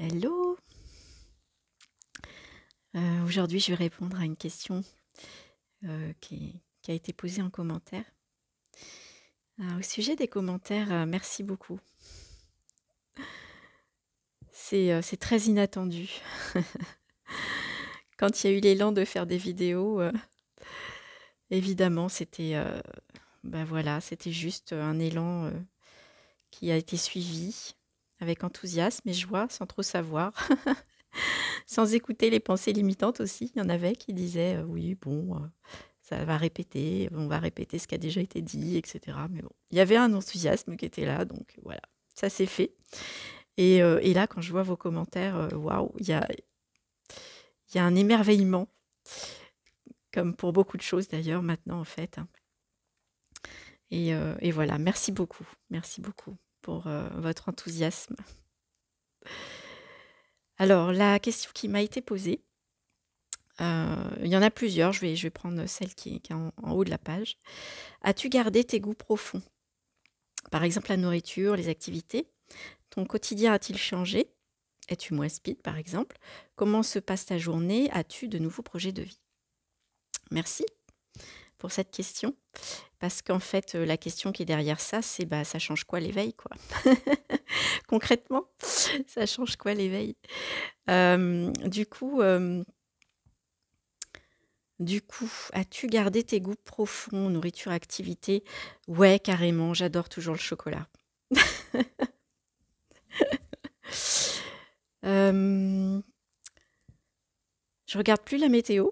Hello! Aujourd'hui, je vais répondre à une question qui a été posée en commentaire. Au sujet des commentaires, merci beaucoup. C'est très inattendu. Quand il y a eu l'élan de faire des vidéos, évidemment, voilà, c'était juste un élan qui a été suivi avec enthousiasme et joie, sans trop savoir. Sans écouter les pensées limitantes aussi. Il y en avait qui disaient oui, bon, ça va répéter, on va répéter ce qui a déjà été dit, etc. Mais bon, il y avait un enthousiasme qui était là, donc voilà, ça s'est fait. Et là, quand je vois vos commentaires, waouh, il y a un émerveillement, comme pour beaucoup de choses d'ailleurs maintenant en fait. Hein. Et voilà, merci beaucoup pour votre enthousiasme. Alors, la question qui m'a été posée, il y en a plusieurs, je vais prendre celle qui est en haut de la page. As-tu gardé tes goûts profonds? Par exemple, la nourriture, les activités. Ton quotidien a-t-il changé? Es-tu moins speed, par exemple? Comment se passe ta journée? As-tu de nouveaux projets de vie? Merci pour cette question. Parce qu'en fait, la question qui est derrière ça, c'est ça change quoi l'éveil, quoi? Concrètement, ça change quoi l'éveil? Du coup, as-tu gardé tes goûts profonds, nourriture, activité? Ouais, carrément, j'adore toujours le chocolat. Je regarde plus la météo.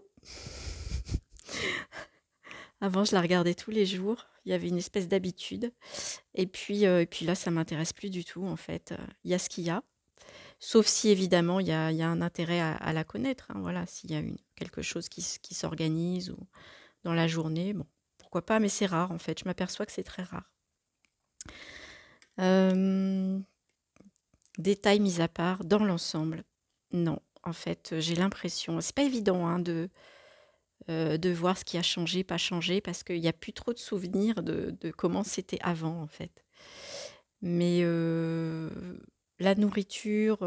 Avant, je la regardais tous les jours. Il y avait une espèce d'habitude. Et puis là, ça m'intéresse plus du tout, en fait. Il y a ce qu'il y a. Sauf si, évidemment, il y a un intérêt à la connaître. Hein, voilà, s'il y a quelque chose qui s'organise ou dans la journée, bon, pourquoi pas, mais c'est rare, en fait. Je m'aperçois que c'est très rare. Détails mis à part, dans l'ensemble, non. En fait, j'ai l'impression, c'est pas évident hein, de voir ce qui a changé, pas changé, parce qu'il n'y a plus trop de souvenirs de comment c'était avant, en fait. Mais la nourriture,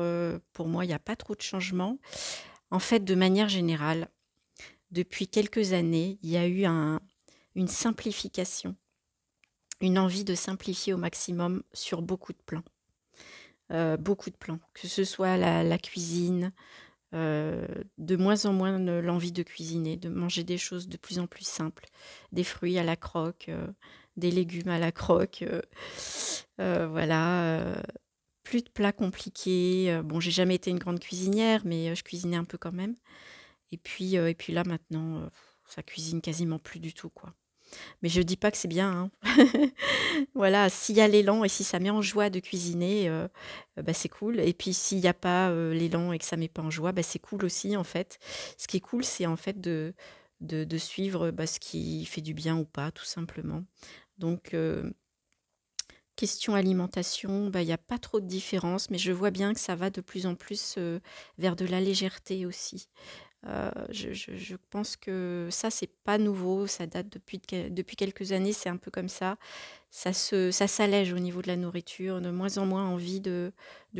pour moi, il n'y a pas trop de changements. En fait, de manière générale, depuis quelques années, il y a eu une simplification, une envie de simplifier au maximum sur beaucoup de plans. Beaucoup de plans, que ce soit la cuisine, de moins en moins l'envie de cuisiner, de manger des choses de plus en plus simples, des fruits à la croque, des légumes à la croque, voilà, plus de plats compliqués. Bon, j'ai jamais été une grande cuisinière, mais je cuisinais un peu quand même. Et puis là maintenant, ça cuisine quasiment plus du tout, quoi. Mais je dis pas que c'est bien, hein. Voilà, s'il y a l'élan et si ça met en joie de cuisiner, c'est cool. Et puis s'il y a pas, l'élan et que ça met pas en joie, c'est cool aussi en fait. Ce qui est cool, c'est en fait de suivre, ce qui fait du bien ou pas, tout simplement. Donc question alimentation, il y a pas trop de différence, mais je vois bien que ça va de plus en plus, vers de la légèreté aussi. Je pense que ça, c'est pas nouveau, ça date depuis quelques années, c'est un peu comme ça. Ça s'allège au niveau de la nourriture, de moins en moins envie de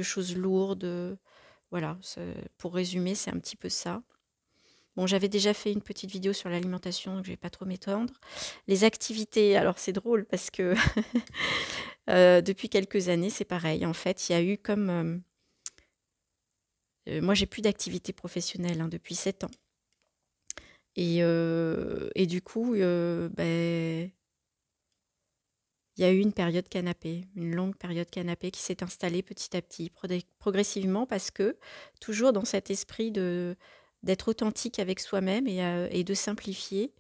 choses lourdes. Voilà, pour résumer, c'est un petit peu ça. Bon, j'avais déjà fait une petite vidéo sur l'alimentation, donc je vais pas trop m'étendre. Les activités, alors c'est drôle parce que depuis quelques années, c'est pareil. En fait, il y a eu comme... moi, j'ai plus d'activité professionnelle hein, depuis 7 ans. Et du coup, il y a eu une période canapé, une longue période canapé qui s'est installée petit à petit, progressivement, parce que toujours dans cet esprit d'être authentique avec soi-même et de simplifier,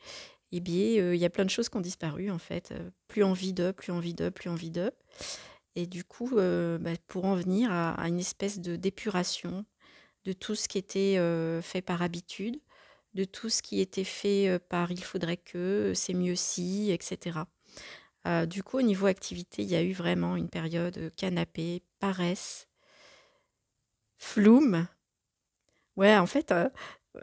eh bien, il y a plein de choses qui ont disparu en fait. Plus envie de, plus envie de, plus envie de. Et du coup, pour en venir à une espèce d'épuration de tout ce qui était fait par habitude, de tout ce qui était fait par il faudrait que, c'est mieux si, etc. Du coup, au niveau activité, il y a eu vraiment une période canapé, paresse, floume. Ouais, en fait,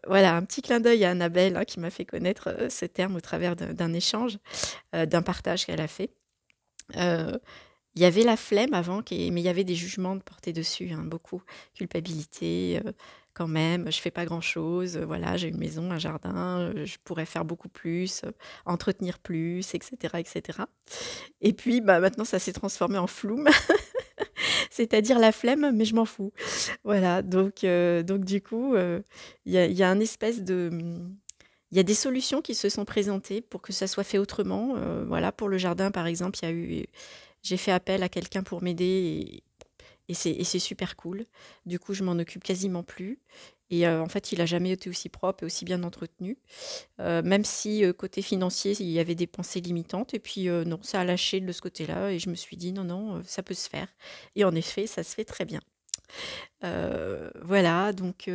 voilà, un petit clin d'œil à Annabelle hein, qui m'a fait connaître ce terme au travers d'un échange, d'un partage qu'elle a fait. Il Il y avait la flemme avant, mais il y avait des jugements de portés dessus, hein, beaucoup. Culpabilité, quand même, je fais pas grand-chose, voilà, j'ai une maison, un jardin, je pourrais faire beaucoup plus, entretenir plus, et cetera, et cetera. Et puis, bah, maintenant ça s'est transformé en floume, c'est-à-dire la flemme, mais je m'en fous. Voilà, donc du coup, il y a un espèce de, il y a des solutions qui se sont présentées pour que ça soit fait autrement, voilà, pour le jardin, par exemple, j'ai fait appel à quelqu'un pour m'aider et c'est super cool. Du coup, je m'en occupe quasiment plus et en fait, il a jamais été aussi propre et aussi bien entretenu, même si, côté financier, il y avait des pensées limitantes et puis, non, ça a lâché de ce côté-là et je me suis dit: «Non, non, ça peut se faire» et en effet, ça se fait très bien. Voilà, donc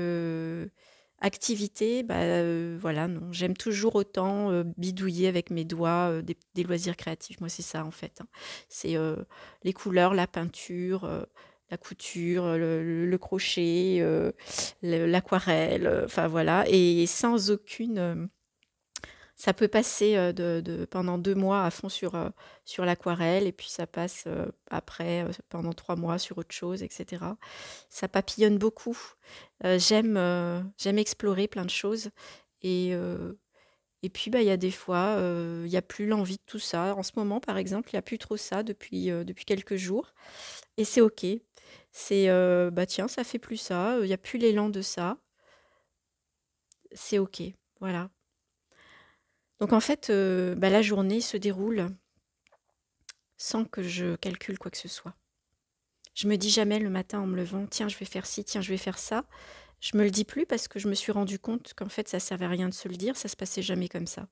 activité, bah, voilà, non, j'aime toujours autant, bidouiller avec mes doigts, des loisirs créatifs. Moi, c'est ça, en fait, hein. C'est, les couleurs, la peinture, la couture, le crochet, l'aquarelle, enfin voilà et sans aucune, ça peut passer, pendant 2 mois à fond sur l'aquarelle et puis ça passe, après, pendant 3 mois sur autre chose et cetera. Ça papillonne beaucoup. J'aime explorer plein de choses et et puis, bah, il y a des fois, il y a plus l'envie de tout ça. En ce moment, par exemple, il y a plus trop ça depuis quelques jours et c'est OK. C'est, bah, tiens, ça fait plus ça, il y a plus l'élan de ça. C'est OK, voilà. Donc en fait, bah, la journée se déroule sans que je calcule quoi que ce soit. Je me dis jamais le matin en me levant: «Tiens, je vais faire ci, tiens, je vais faire ça». Je me le dis plus parce que je me suis rendu compte qu'en fait, ça servait à rien de se le dire, ça se passait jamais comme ça.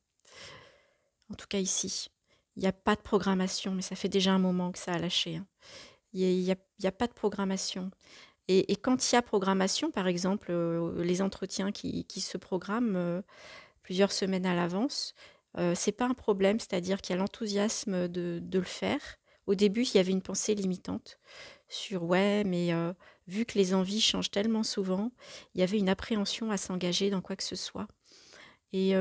En tout cas ici. Il y a pas de programmation, mais ça fait déjà un moment que ça a lâché, hein. Il y a pas de programmation et quand il y a programmation, par exemple, les entretiens qui se programment, plusieurs semaines à l'avance, c'est pas un problème, c'est-à-dire qu'il y a l'enthousiasme de le faire. Au début, il y avait une pensée limitante sur: «Ouais, mais vu que les envies changent tellement souvent», il y avait une appréhension à s'engager dans quoi que ce soit et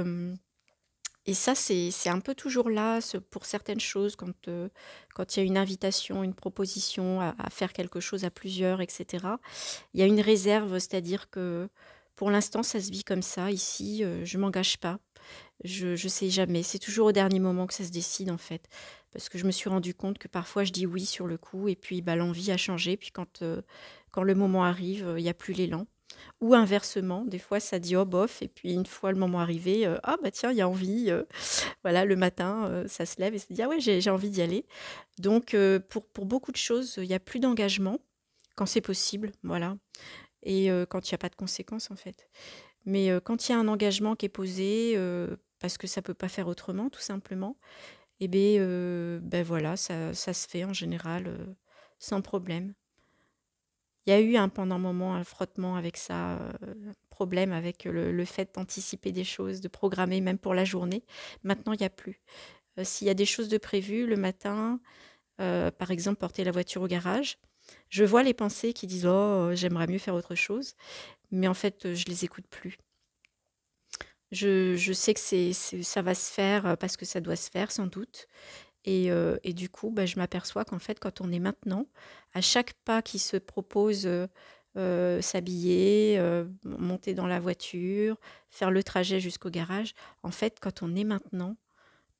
et ça, c'est un peu toujours là, pour certaines choses, quand il y a une invitation, une proposition à faire quelque chose à plusieurs, et cetera. Il y a une réserve, c'est-à-dire que pour l'instant, ça se vit comme ça ici, je m'engage pas. Je sais jamais, c'est toujours au dernier moment que ça se décide, en fait. Parce que je me suis rendu compte que parfois je dis oui sur le coup et puis, bah, l'envie a changé, puis quand le moment arrive, il y a plus l'élan. Ou inversement, des fois ça dit: «Oh bof» et puis une fois le moment arrivé, «Ah bah tiens, il y a envie», voilà le matin, ça se lève et se dit: «Ah ouais, j'ai envie d'y aller». Donc pour beaucoup de choses, il y a plus d'engagement, quand c'est possible, voilà et quand il y a pas de conséquences, en fait. Mais quand il y a un engagement qui est posé, parce que ça peut pas faire autrement, tout simplement et beh, bah, voilà, ça se fait en général, sans problème. Il y a eu pendant un moment un frottement avec ça, problème avec le fait d'anticiper des choses, de programmer même pour la journée. Maintenant, il y a plus. S'il y a des choses de prévues le matin, par exemple porter la voiture au garage, je vois les pensées qui disent: «Oh, j'aimerais mieux faire autre chose», mais en fait, je les écoute plus. Je sais que ça va se faire, parce que ça doit se faire sans doute et du coup, bah, je m'aperçois qu'en fait, quand on est maintenant, à chaque pas qui se propose, s'habiller, monter dans la voiture, faire le trajet jusqu'au garage, en fait, quand on est maintenant,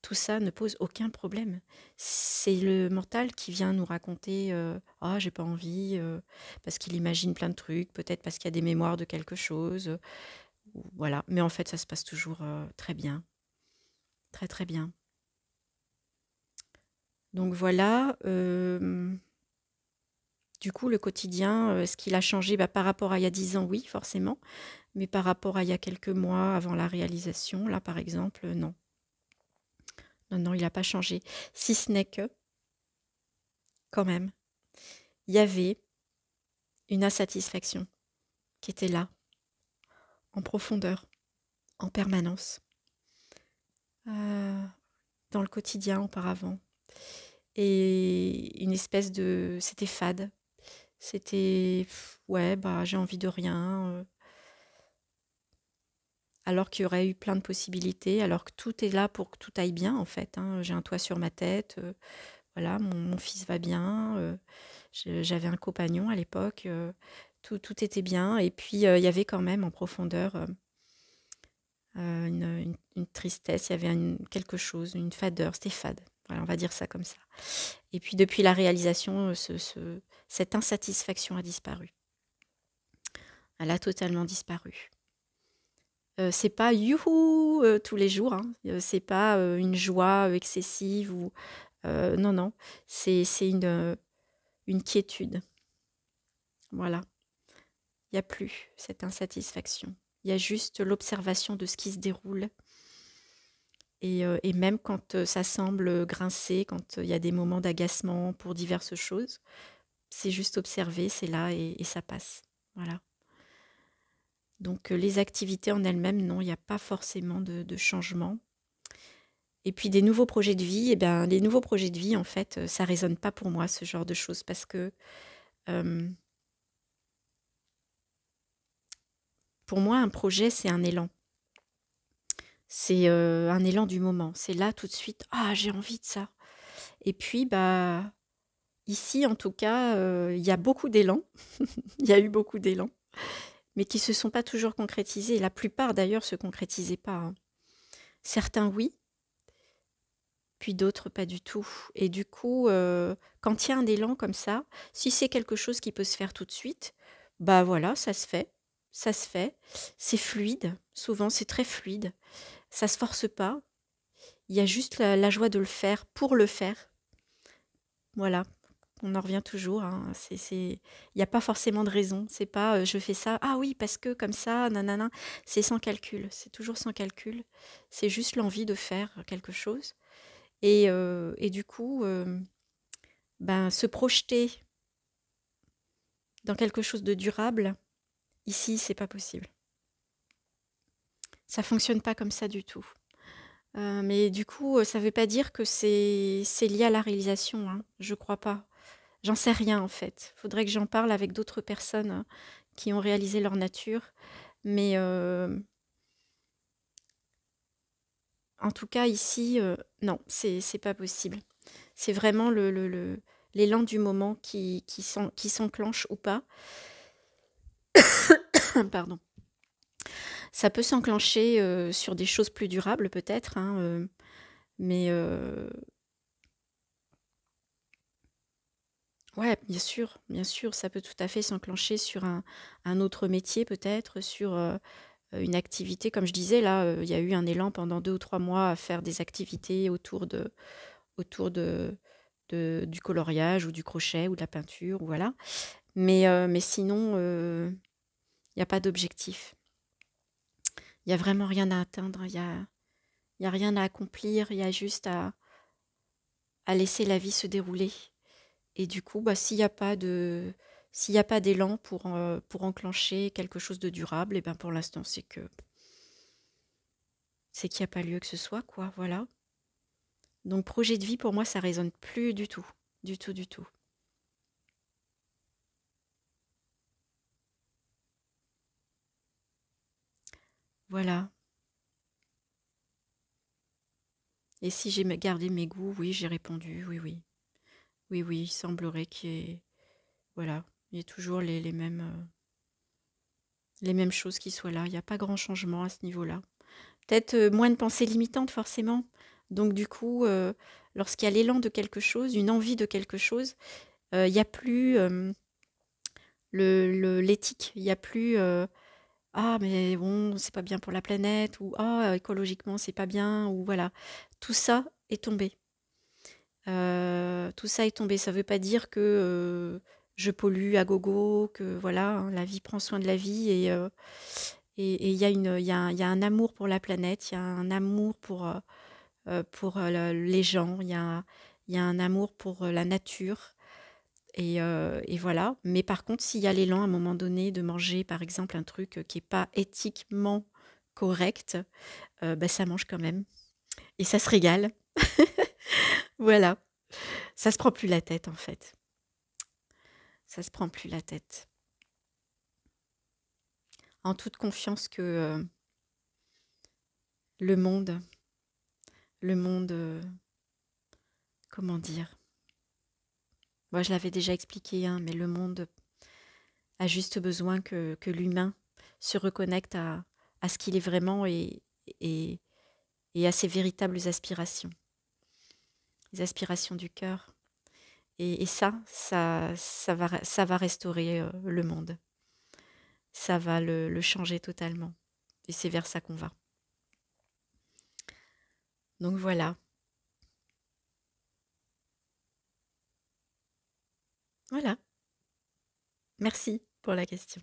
tout ça ne pose aucun problème. C'est le mental qui vient nous raconter, «Ah, j'ai pas envie», parce qu'il imagine plein de trucs, peut-être parce qu'il y a des mémoires de quelque chose, ou voilà. Mais en fait, ça se passe toujours, très bien, très, très bien. Donc voilà, du coup, le quotidien, est-ce qu'il a changé? Bah, par rapport à il y a 10 ans, oui, forcément, mais par rapport à il y a quelques mois avant la réalisation, là, par exemple, non. Non, non, il n'a pas changé. Si ce n'est que, quand même, il y avait une insatisfaction qui était là, en profondeur, en permanence, heu, dans le quotidien auparavant et une espèce de c'était fade, c'était ouais, bah, j'ai envie de rien, alors qu'il y aurait eu plein de possibilités, alors que tout est là pour que tout aille bien, en fait, hein. J'ai un toit sur ma tête, voilà, mon fils va bien, j'avais un compagnon à l'époque, tout était bien et puis, il y avait quand même en profondeur, une tristesse, il y avait quelque chose, une fadeur, c'était fade. Voilà, on va dire ça comme ça. Et puis depuis la réalisation, cette insatisfaction a disparu. Elle a totalement disparu. C'est pas youhou tous les jours, hein. C'est pas une joie excessive ou non, non. C'est une quiétude. Voilà. Il n'y a plus cette insatisfaction. Il y a juste l'observation de ce qui se déroule. Et même quand ça semble grincer, quand il y a des moments d'agacement pour diverses choses, c'est juste observer, c'est là et ça passe. Voilà. Donc les activités en elles-mêmes, non, il n'y a pas forcément de changement. Et puis des nouveaux projets de vie, eh ben, les nouveaux projets de vie, en fait, ça résonne pas pour moi, ce genre de choses, parce que euh, pour moi, un projet, c'est un élan. C'est un élan du moment. C'est là tout de suite, ah, j'ai envie de ça. Et puis, bah, ici, en tout cas, il y a beaucoup d'élan. Il y a eu beaucoup d'élan, mais qui se sont pas toujours concrétisés. La plupart, d'ailleurs, se concrétisaient pas, hein. Certains, oui, puis d'autres, pas du tout. Et du coup, quand il y a un élan comme ça, si c'est quelque chose qui peut se faire tout de suite, bah voilà, ça se fait. Ça se fait. C'est fluide. Souvent, c'est très fluide. Ça se force pas. Il y a juste la joie de le faire pour le faire. Voilà. On en revient toujours, hein. Il n'y a pas forcément de raison. C'est pas je fais ça, ah oui, parce que comme ça, nanana. C'est sans calcul. C'est toujours sans calcul. C'est juste l'envie de faire quelque chose. Et du coup, ben, se projeter dans quelque chose de durable, ici, c'est pas possible. Ça fonctionne pas comme ça du tout. Mais du coup, ça veut pas dire que c'est lié à la réalisation, hein. Je crois pas. J'en sais rien en fait. Faudrait que j'en parle avec d'autres personnes qui ont réalisé leur nature. Mais en tout cas, ici, non, c'est pas possible. C'est vraiment l'élan du moment qui s'enclenche ou pas. Pardon. Ça peut s'enclencher sur des choses plus durables peut-être, hein, mais ouais, bien sûr, ça peut tout à fait s'enclencher sur un autre métier peut-être, sur une activité. Comme je disais, là, il y a eu un élan pendant 2 ou 3 mois à faire des activités autour du coloriage ou du crochet ou de la peinture, voilà. Mais sinon, il n'y a pas d'objectif. Il n'y a vraiment rien à atteindre, il y a rien à accomplir, il y a juste à laisser la vie se dérouler. Et du coup, bah, s'il y a pas d'élan pour enclencher quelque chose de durable, et ben pour l'instant, c'est qu'il n'y a pas lieu que ce soit, quoi, voilà. Donc projet de vie, pour moi, ça résonne plus du tout. Du tout, du tout. Voilà. Et si j'ai gardé mes goûts, oui, j'ai répondu, oui, oui. Oui, oui, il semblerait qu'il y ait, voilà, il y ait toujours les mêmes choses qui soient là. Il n'y a pas grand changement à ce niveau-là. Peut-être moins de pensées limitantes, forcément. Donc, du coup, lorsqu'il y a l'élan de quelque chose, une envie de quelque chose, il n'y a plus l'éthique. Il n'y a plus ah, mais bon, c'est pas bien pour la planète, ou ah, écologiquement, c'est pas bien, ou voilà. Tout ça est tombé. Tout ça est tombé. Ça veut pas dire que je pollue à gogo, que voilà, hein, la vie prend soin de la vie et il y a il y a un amour pour la planète, il y a un amour pour les gens, il y a un amour pour la nature et voilà. Mais par contre, s'il y a l'élan à un moment donné de manger, par exemple, un truc qui est pas éthiquement correct, bah, ça mange quand même et ça se régale. Voilà, ça se prend plus la tête en fait. Ça se prend plus la tête. En toute confiance que le monde, le monde, comment dire? Moi, je l'avais déjà expliqué, hein, mais le monde a juste besoin que l'humain se reconnecte à ce qu'il est vraiment et, et à ses véritables aspirations, les aspirations du cœur. Et ça va restaurer le monde. Ça va le changer totalement. Et c'est vers ça qu'on va. Donc voilà. Voilà. Merci pour la question.